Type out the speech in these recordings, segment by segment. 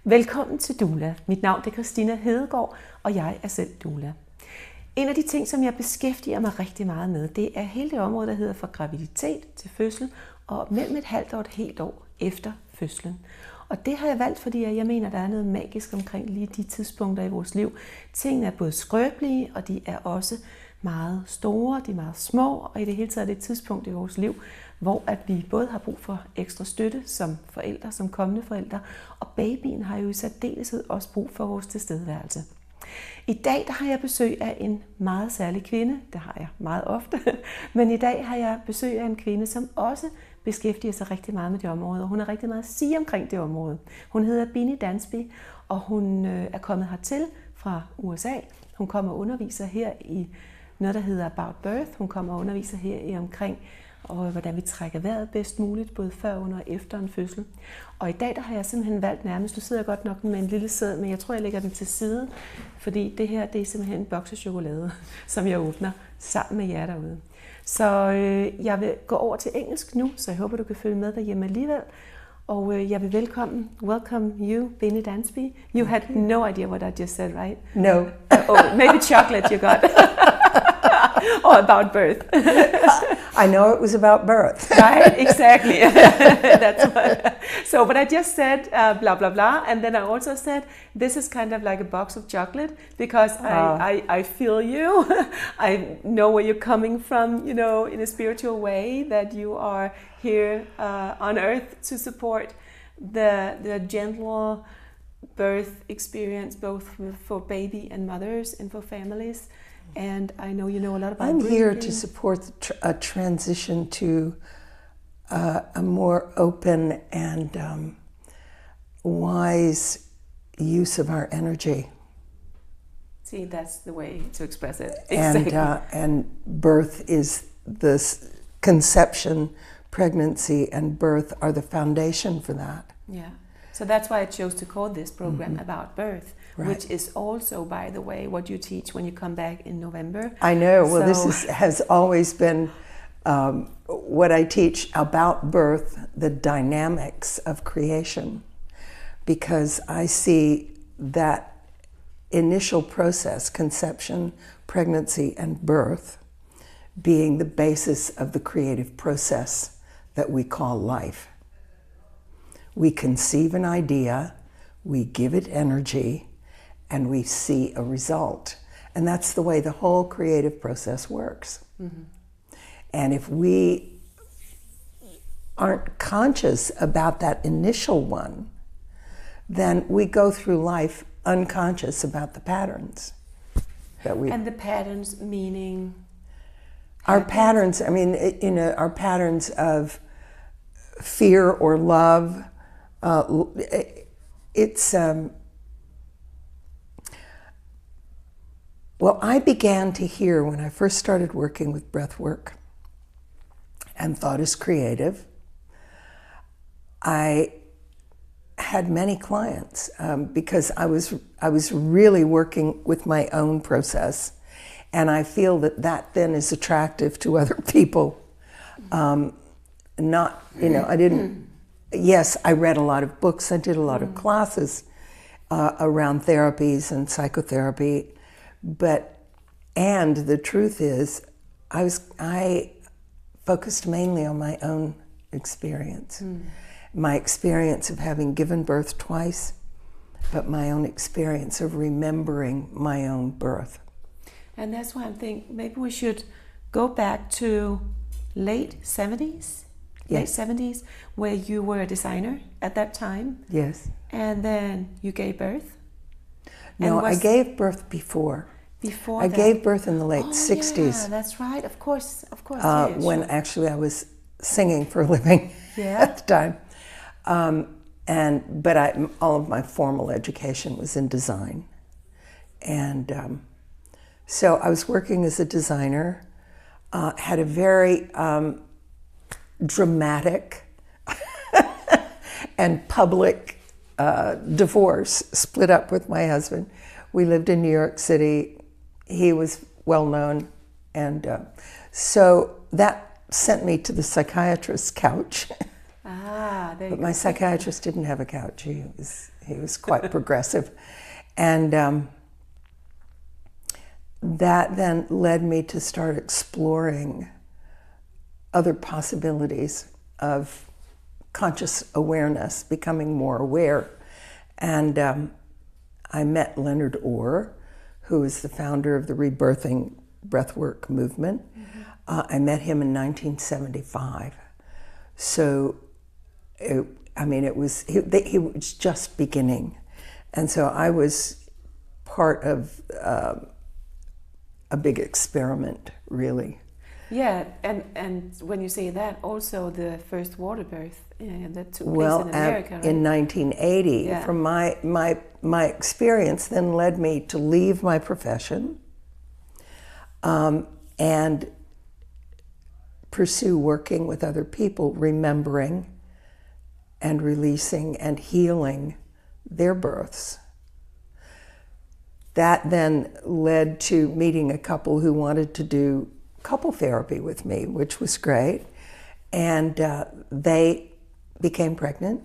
Velkommen til Doula. Mit navn er Christina Hedegaard, og jeg er selv doula. En af de ting, som jeg beskæftiger mig rigtig meget med, det er hele det område, der hedder fra graviditet til fødsel, og mellem et halvt og et helt år efter fødslen. Og det har jeg valgt, fordi jeg mener, der er noget magisk omkring lige de tidspunkter i vores liv. Tingene er både skrøbelige, og de er også meget store, de er meget små, og i det hele taget er det et tidspunkt i vores liv, hvor at vi både har brug for ekstra støtte som forældre, som kommende forældre, og babyen har jo i særdeleshed også brug for vores tilstedeværelse. I dag der har jeg besøg af en meget særlig kvinde, det har jeg meget ofte, men i dag har jeg besøg af en kvinde, som også beskæftiger sig rigtig meget med det område, og hun har rigtig meget at sige omkring det område. Hun hedder Bini Dansby, og hun er kommet hertil fra USA. Hun kommer og underviser her i noget, der hedder About Birth. Hun kommer og underviser her i omkring, og hvordan vi trækker vejret bedst muligt, både før, under og efter en fødsel. Og i dag der har jeg simpelthen valgt nærmest, nu sidder jeg godt nok med en lille sæd, men jeg tror, jeg lægger den til side, fordi det her, det er simpelthen en boks af chokolade, som jeg åbner sammen med jer derude. Så jeg vil gå over til engelsk nu, så jeg håber, du kan følge med derhjemme alligevel. Og jeg vil welcome you, Bini Dansby. You had no idea what I just said, right? No. Oh, maybe chocolate you got. Or about birth. I know it was about birth. Right, exactly. That's what. So, but I just said blah, blah, blah. And then I also said, this is kind of like a box of chocolate because I feel you. I know where you're coming from, you know, in a spiritual way, that you are here on earth to support the gentle birth experience, both for baby and mothers and for families. And I know you know a lot about I'm breathing. here to support a transition to a more open and wise use of our energy. See, that's the way to express it. Exactly. And birth is conception, pregnancy, and birth are the foundation for that. Yeah. So that's why I chose to call this program About Birth, Right. which is also, by the way, what you teach when you come back in November. I know. Well, has always been what I teach about birth, the dynamics of creation, because I see that initial process, conception, pregnancy, and birth, being the basis of the creative process that we call life. We conceive an idea, we give it energy, and we see a result. And that's the way the whole creative process works. Mm-hmm. And if we aren't conscious about that initial one, then we go through life unconscious about the patterns that we... And the patterns meaning? Our patterns, I mean, you know, our patterns of fear or love, well, I began to hear when I first started working with breath work and thought as creative. I had many clients because I was really working with my own process, and I feel that then is attractive to other people. Not, you know, I didn't. Yes, I read a lot of books. I did a lot of classes around therapies and psychotherapy. And the truth is, I focused mainly on my own experience. My experience of having given birth twice, but my own experience of remembering my own birth. And that's why I'm thinking maybe we should go back to late 70s? Yes. Late 70s, where you were a designer at that time. Yes. And then you gave birth? No, I gave birth before. Before I that? gave birth in the late 60s. Yeah, that's right. Of course. Yes. When actually I was singing for a living at the time. But all of my formal education was in design. And so I was working as a designer, had a very dramatic and public divorce, split up with my husband. We lived in New York City. He was well known. And so that sent me to the psychiatrist's couch. there you But go. my psychiatrist didn't have a couch. He was quite progressive. And that then led me to start exploring other possibilities of conscious awareness, becoming more aware. And I met Leonard Orr, who is the founder of the Rebirthing Breathwork movement. I met him in 1975. So, he was just beginning. And so I was part of a big experiment, really. Yeah, and when you say that, also the first water birth that took place in America, right? In 1980, Yeah. from my experience then led me to leave my profession and pursue working with other people, remembering and releasing and healing their births. That then led to meeting a couple who wanted to do couple therapy with me, which was great. And they became pregnant,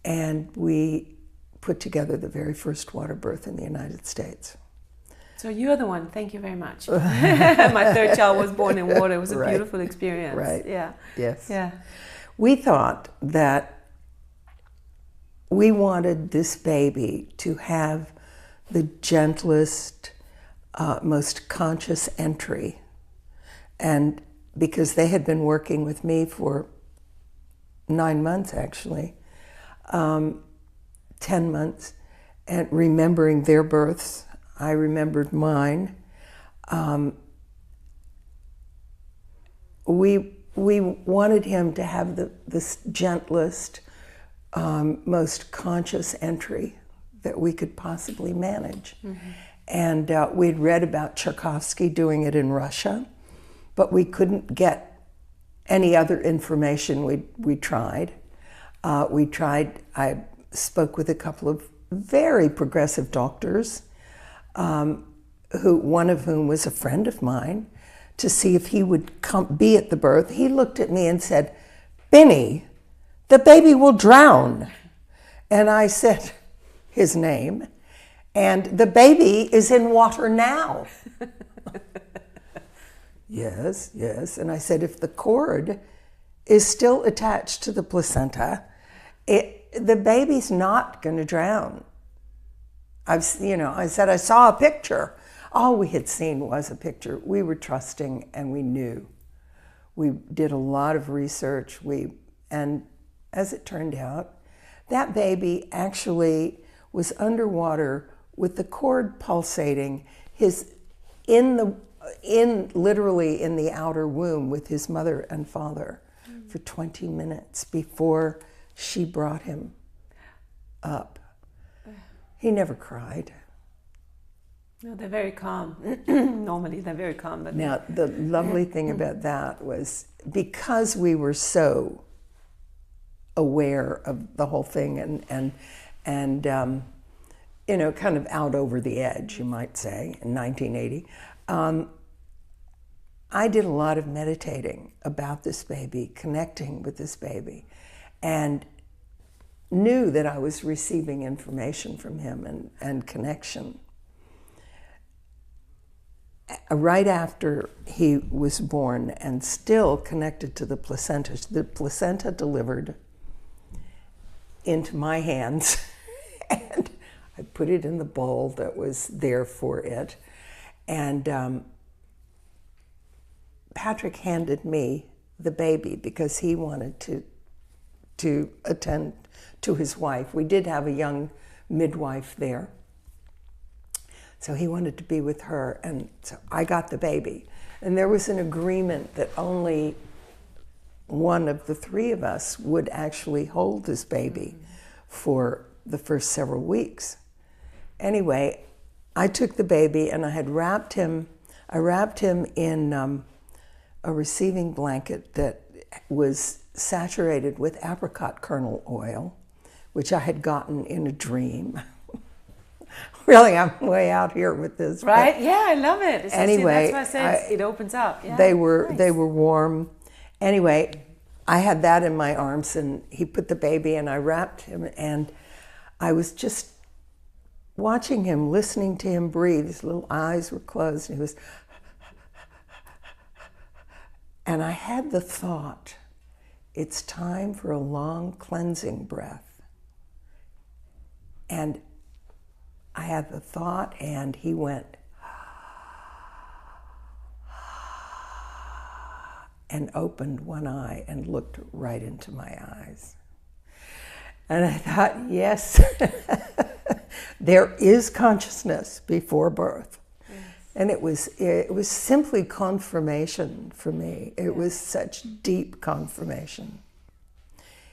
and we put together the very first water birth in the United States. So you're the one. Thank you very much. My third child was born in water. It was a Right. beautiful experience. Right. Yeah. Yes. Yeah. We thought that we wanted this baby to have the gentlest, most conscious entry. And because they had been working with me for 9 months, actually, 10 months, and remembering their births, I remembered mine. We wanted him to have this gentlest, most conscious entry that we could possibly manage. Mm-hmm. And we'd read about Tchaikovsky doing it in Russia, but we couldn't get any other information. We tried. I spoke with a couple of very progressive doctors, one of whom was a friend of mine, to see if he would be at the birth. He looked at me and said, "Benny, the baby will drown." And I said his name, and the baby is in water now. Yes, yes. And I said, if the cord is still attached to the placenta, the baby's not going to drown. I said, I saw a picture. All we had seen was a picture. We were trusting and we knew. We did a lot of research. And as it turned out, that baby actually was underwater with the cord pulsating, literally in the outer womb with his mother and father for 20 minutes before she brought him up. He never cried. No, they're very calm. Normally they're very calm. But now, the lovely thing about that was because we were so aware of the whole thing and kind of out over the edge, you might say, in 1980, I did a lot of meditating about this baby, connecting with this baby, and knew that I was receiving information from him and connection. Right after he was born and still connected to the placenta delivered into my hands, and I put it in the bowl that was there for it. And Patrick handed me the baby because he wanted to attend to his wife. We did have a young midwife there, so he wanted to be with her, and so I got the baby. And there was an agreement that only one of the three of us would actually hold this baby for the first several weeks. Anyway, I took the baby and I wrapped him in a receiving blanket that was saturated with apricot kernel oil, which I had gotten in a dream. Really, I'm way out here with this. Right? Yeah, I love it. Anyway, that's why I said it opens up. Yeah. They were warm. Anyway, I had that in my arms, and he put the baby, and I wrapped him, and I was just watching him, listening to him breathe. His little eyes were closed, and he was, and I had the thought, it's time for a long cleansing breath. And I had the thought, and he went, and opened one eye and looked right into my eyes. And I thought, yes, there is consciousness before birth. Yes. And it was simply confirmation for me. It was such deep confirmation.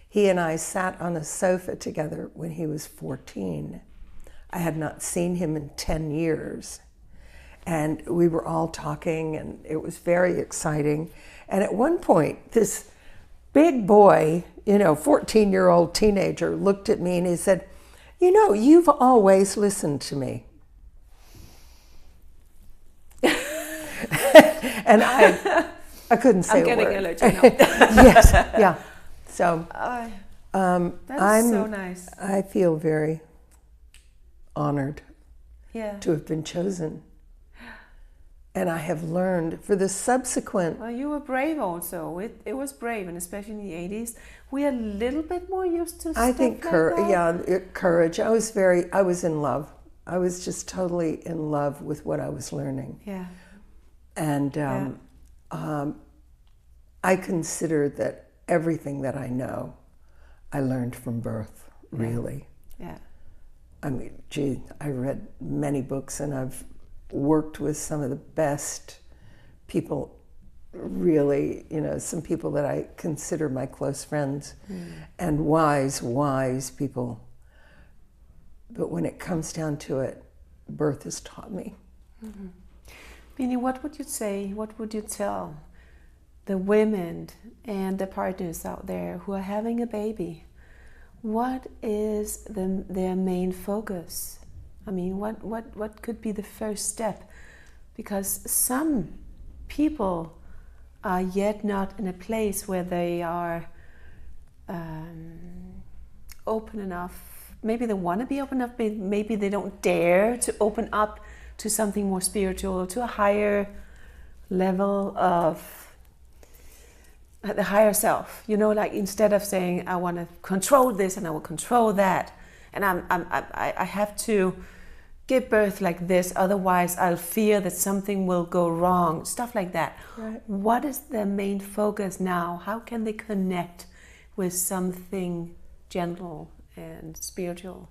He and I sat on a sofa together when he was 14. I had not seen him in 10 years. And we were all talking, and it was very exciting. And at one point, this big boy, 14-year-old teenager, looked at me and he said, you've always listened to me. And I couldn't say a word. I'm getting allergic now. Yes, yeah. So that's so nice. I feel very honored to have been chosen. And I have learned for the subsequent... Well, you were brave also. It was brave, and especially in the 80s. We are a little bit more used to stuff I think courage. I was in love. I was just totally in love with what I was learning. Yeah. And I consider that everything that I know, I learned from birth, really. Yeah. I mean, I read many books, and I've worked with some of the best people, really, some people that I consider my close friends, and wise people. But when it comes down to it, birth has taught me. Mm-hmm. Beanie, what would you tell the women and the partners out there who are having a baby? What is their main focus? I mean, what could be the first step? Because some people are yet not in a place where they are open enough. Maybe they want to be open enough, but maybe they don't dare to open up to something more spiritual, to a higher level of the higher self. Like instead of saying, I want to control this and I will control that, and I have to give birth like this, otherwise I'll fear that something will go wrong, stuff like that. Right. What is their main focus now? How can they connect with something gentle and spiritual?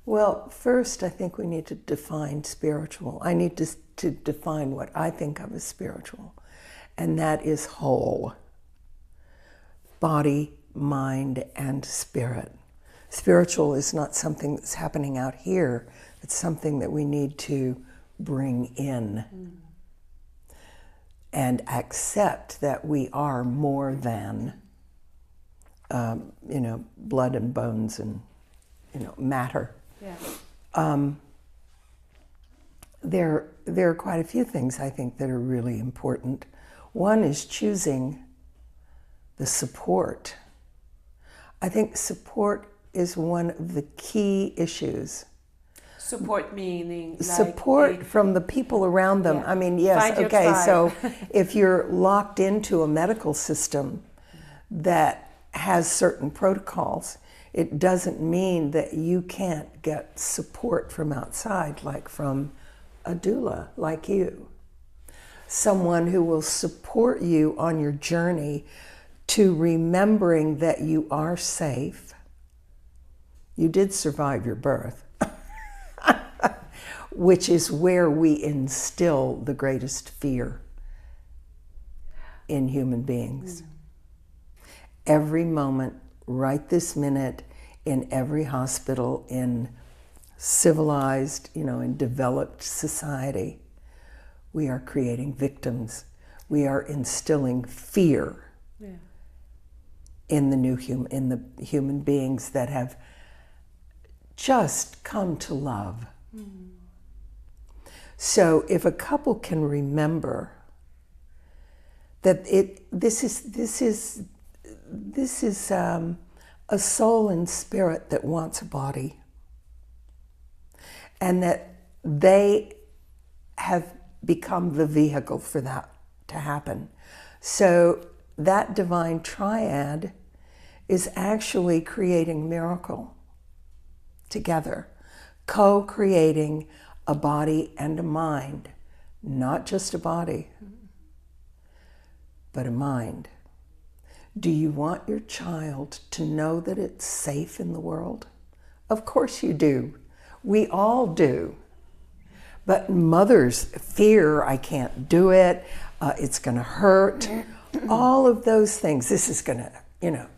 Well, first I think we need to define spiritual. I need to define what I think of as spiritual, and that is whole. Body, mind, and spirit. Spiritual is not something that's happening out here. It's something that we need to bring in and accept that we are more than, blood and bones and, matter. Yeah. There are quite a few things I think that are really important. One is choosing the support. I think support is one of the key issues. Support meaning? Support from the people around them. Yeah. I mean, yes, okay, so if you're locked into a medical system that has certain protocols, it doesn't mean that you can't get support from outside, like from a doula like you. Someone who will support you on your journey to remembering that you are safe. You did survive your birth, which is where we instill the greatest fear in human beings. Every moment, right this minute, in every hospital, in civilized, in developed society, we are creating victims. We are instilling fear in the human beings that have just come to love. So if a couple can remember that this is a soul and spirit that wants a body, and that they have become the vehicle for that to happen. So that divine triad is actually creating a miracle together, co-creating a body and a mind, not just a body, but a mind. Do you want your child to know that it's safe in the world? Of course you do. We all do. But mothers fear, I can't do it, it's going to hurt, all of those things. This is going to,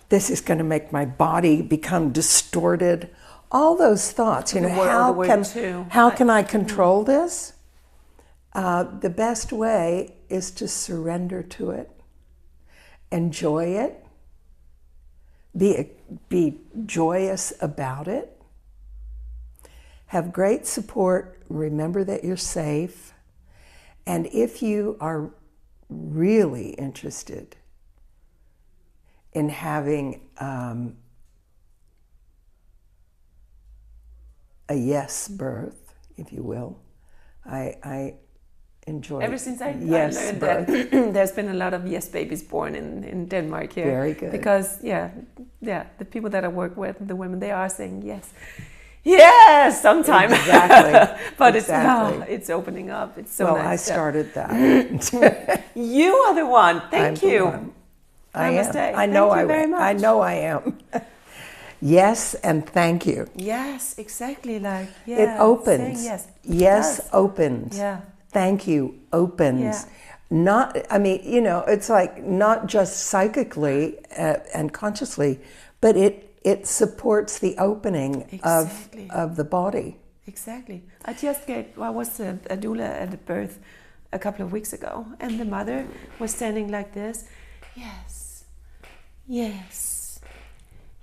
this is going to make my body become distorted. All those thoughts, how can I control this? The best way is to surrender to it, enjoy it, be joyous about it, have great support, remember that you're safe, and if you are really interested in having a yes birth, if you will, I enjoy ever since I yes learned birth. that there's been a lot of yes babies born in Denmark here. Very good. Because the people that I work with, the women, they are saying yes sometimes. Exactly. But exactly. it's opening up. It's so well, nice. I started that. You are the one. Thank I'm you. The one. I am. Namaste. I know Thank you very much. I know I am. Yes, and thank you. Yes, exactly. It opens. Saying yes. Yes opens. Yeah. Thank you opens. Yeah. Not, it's like not just psychically and consciously, but it supports the opening of the body. Exactly. I was a doula at a birth a couple of weeks ago, and the mother was standing like this. Yes. Yes.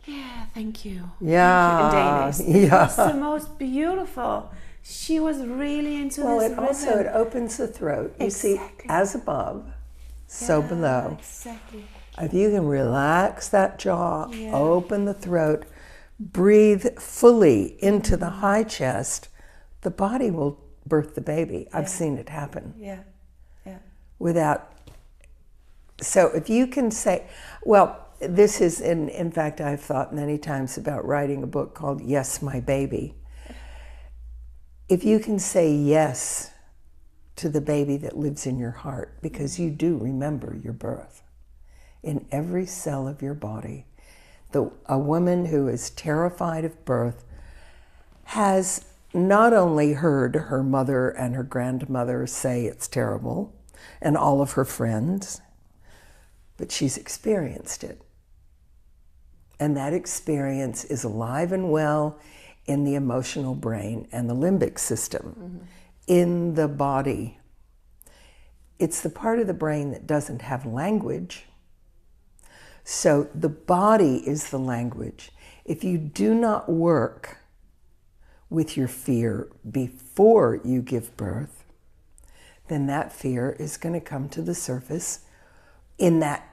Yeah, thank you. Yeah. Thank you. In Danish. Yeah. It was the most beautiful. She was really into this rhythm. It opens the throat. You see, as above, so below. Exactly. If you can relax that jaw, open the throat, breathe fully into the high chest, the body will birth the baby. I've seen it happen. Yeah. So if you can say, well, this is, in fact, I've thought many times about writing a book called Yes, My Baby. If you can say yes to the baby that lives in your heart, because you do remember your birth in every cell of your body. A woman who is terrified of birth has not only heard her mother and her grandmother say it's terrible, and all of her friends, but she's experienced it. And that experience is alive and well in the emotional brain and the limbic system, in the body. It's the part of the brain that doesn't have language. So the body is the language. If you do not work with your fear before you give birth, then that fear is going to come to the surface in that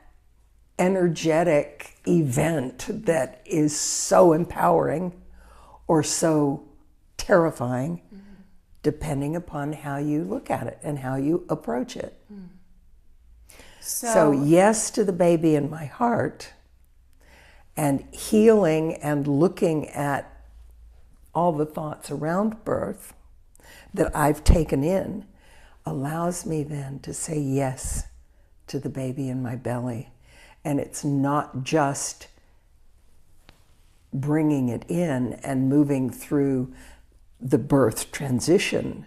energetic event that is so empowering or so terrifying, depending upon how you look at it and how you approach it. So yes to the baby in my heart, and healing and looking at all the thoughts around birth that I've taken in allows me then to say yes to the baby in my belly. And it's not just bringing it in and moving through the birth transition,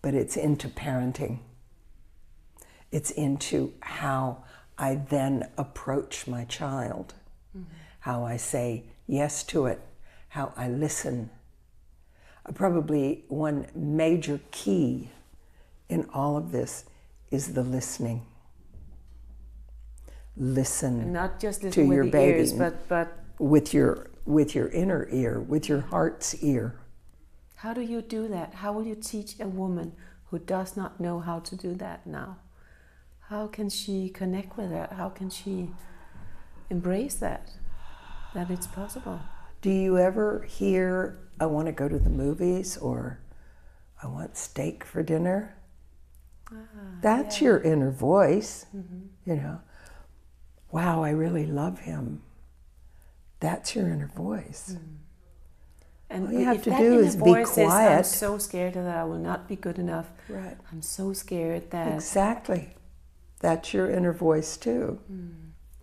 but it's into parenting. It's into how I then approach my child, how I say yes to it, how I listen. Probably one major key in all of this is the listening. Listen, and not just listen to with your the baby, ears, but with your inner ear, with your heart's ear. How do you do that? How will you teach a woman who does not know how to do that now? How can she connect with that? How can she embrace that it's possible? Do you ever hear, I want to go to the movies, or I want steak for dinner? That's your inner voice, you know. Wow, I really love him. That's your inner voice. And all you have if to that do inner is be voice says, quiet. I'm so scared that I will not be good enough. Right. I'm so scared that... Exactly. That's your inner voice too.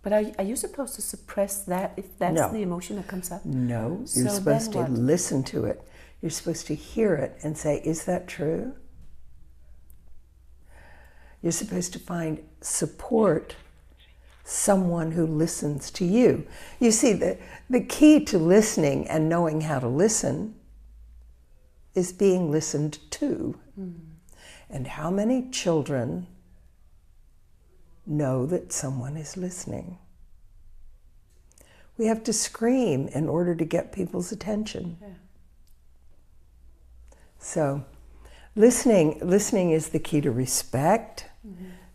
But are you supposed to suppress that if that's No. the emotion that comes up? No, So you're then supposed to what? listen to it. You're supposed to hear it and say, is that true? You're supposed to find support, someone who listens to you. You see, the key to listening and knowing how to listen is being listened to. And how many children know that someone is listening? We have to scream in order to get people's attention. Yeah. So listening is the key to respect.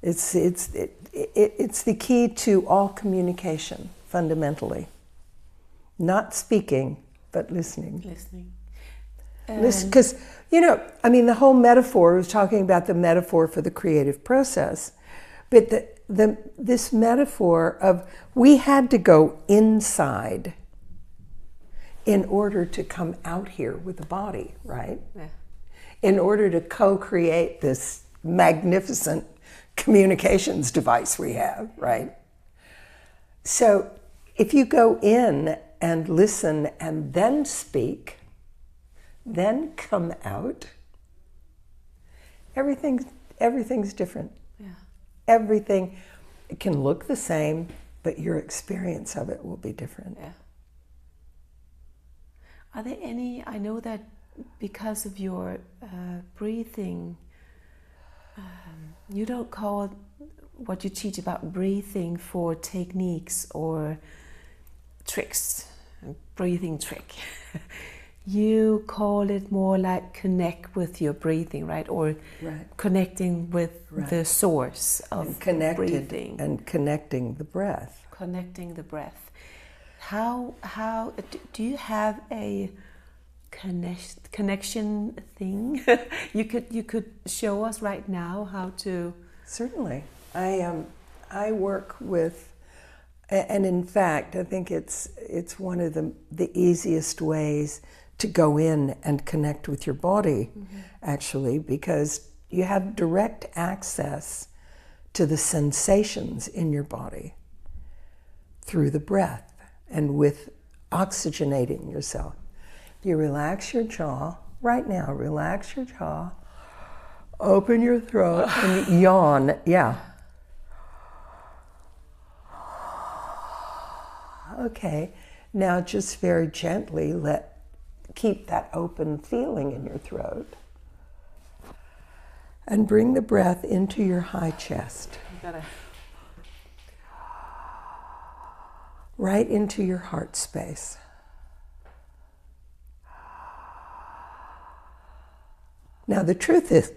It's the key to all communication, fundamentally. Not speaking, but listening. Listening. Because, you know, I mean, the whole metaphor was talking about the metaphor for the creative process. But this metaphor of we had to go inside in order to come out here with the body, right? Yeah. In order to co-create this magnificent communications device we have, right? So if you go in and listen and then speak, then come out, everything's different. Yeah. Everything, it can look the same, but your experience of it will be different. Yeah. Are there any, I know that because of your breathing, you don't call what you teach about breathing for techniques or tricks, breathing trick. You call it more like connect with your breathing, right? Or connecting with the source of breathing. And connecting the breath. Connecting the breath. How do you have a connection thing you could show us right now how to? Certainly. I work with, and in fact I think it's one of the easiest ways to go in and connect with your body, actually, because you have direct access to the sensations in your body through the breath and with oxygenating yourself. You relax your jaw right now, relax your jaw, open your throat and yawn. Yeah. Okay, now just very gently keep that open feeling in your throat and bring the breath into your high chest. Right into your heart space. Now the truth is,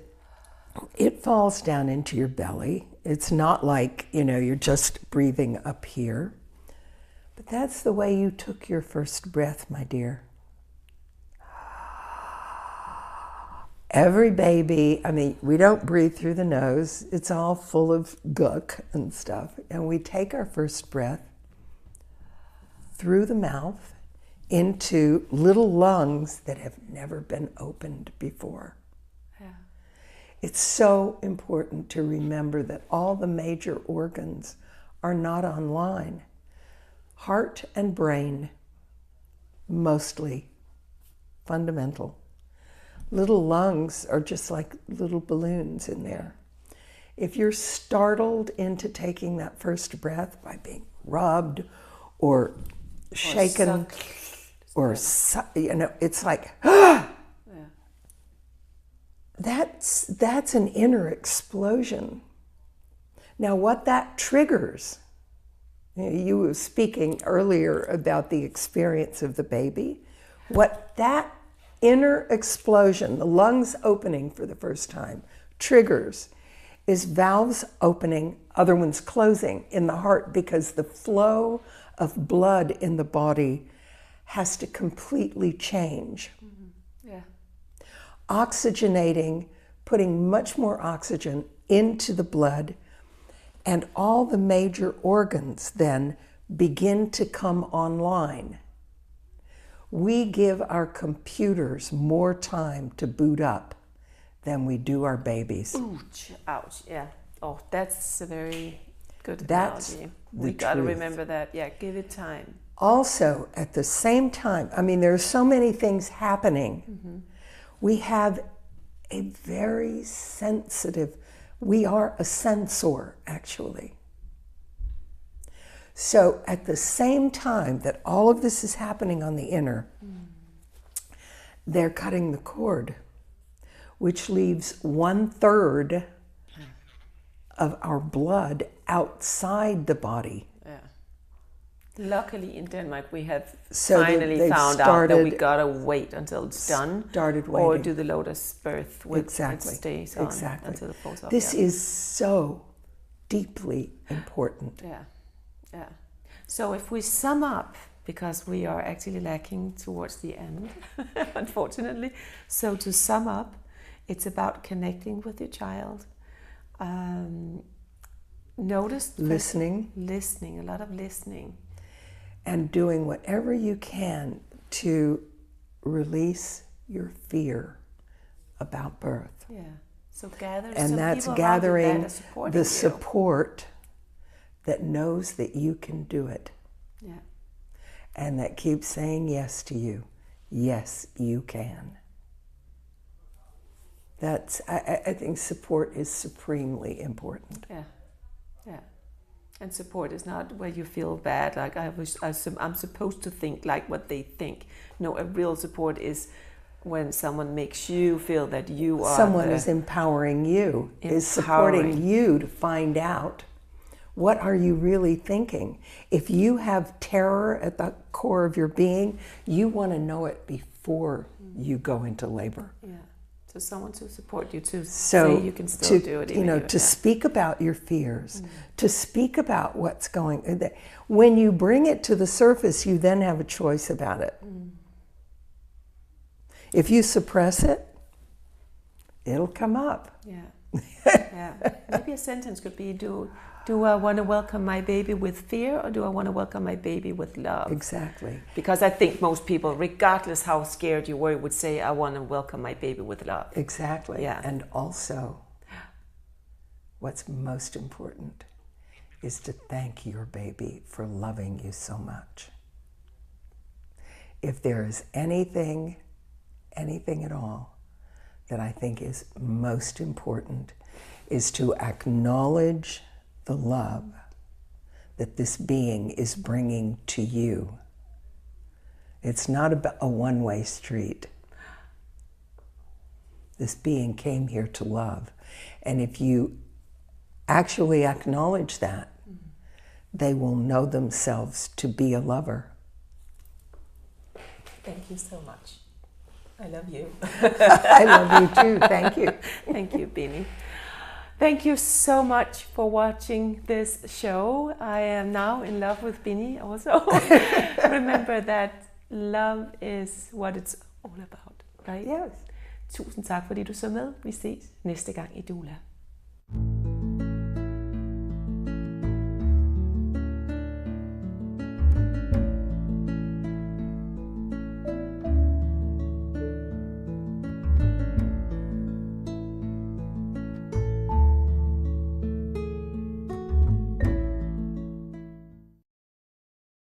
it falls down into your belly. It's not like, you're just breathing up here. But that's the way you took your first breath, my dear. Every baby, we don't breathe through the nose. It's all full of gook and stuff. And we take our first breath through the mouth into little lungs that have never been opened before. Yeah. It's so important to remember that all the major organs are not online. Heart and brain, mostly fundamental. Little lungs are just like little balloons in there. If you're startled into taking that first breath by being rubbed or shaken or it's like, that's an inner explosion. Now what that triggers, you were speaking earlier about the experience of the baby, what that inner explosion, the lungs opening for the first time, triggers is valves opening, other ones closing in the heart, because the flow of blood in the body has to completely change. Yeah. Oxygenating, putting much more oxygen into the blood, and all the major organs then begin to come online. We give our computers more time to boot up than we do our babies. Ouch, ouch, yeah. Oh, that's a very good That's analogy. the We got to truth. remember that. Yeah, give it time. Also, at the same time, I mean, there are so many things happening. We have a very sensitive, we are a sensor, actually. So at the same time that all of this is happening on the inner, they're cutting the cord, which leaves 1/3 of our blood outside the body. Yeah. Luckily in Denmark we have So finally they've found out that we started- gotta wait until it's done. started Or waiting. do the lotus birth with Exactly. it stays on Exactly. until it falls off. This yeah. is so deeply important. Yeah, yeah. So if we sum up, because we are actually lacking towards the end, unfortunately. So to sum up, it's about connecting with your child. Notice listening, a lot of listening. And doing whatever you can to release your fear about birth. Yeah. So gather And some that's people around you that gathering are supporting the you. support that knows that you can do it. Yeah. And that keeps saying yes to you. Yes, you can. That's, I think support is supremely important. Yeah, yeah. And support is not where you feel bad, like I'm supposed to think like what they think. No, a real support is when someone makes you feel that you are Someone is empowering you, is supporting you to find out what are you really thinking. If you have terror at the core of your being, you want to know it before you go into labor. Yeah. So someone to support you, to So say you can still do it. Even to speak about your fears, to speak about what's going on. When you bring it to the surface, you then have a choice about it. If you suppress it, it'll come up. Yeah. Yeah. Maybe a sentence could be, do I want to welcome my baby with fear, or do I want to welcome my baby with love? Exactly. Because I think most people, regardless how scared you were, would say, I want to welcome my baby with love. Exactly. Yeah. And also, what's most important is to thank your baby for loving you so much. If there is anything at all that I think is most important, is to acknowledge the love that this being is bringing to you. It's not about a one-way street. This being came here to love. And if you actually acknowledge that, they will know themselves to be a lover. Thank you so much. I love you. I love you too. Thank you. Thank you, Bini. Thank you so much for watching this show. I am now in love with Bini also. Remember that love is what it's all about, right? Yes. Tusind tak, fordi du så med. Vi ses næste gang i Doula.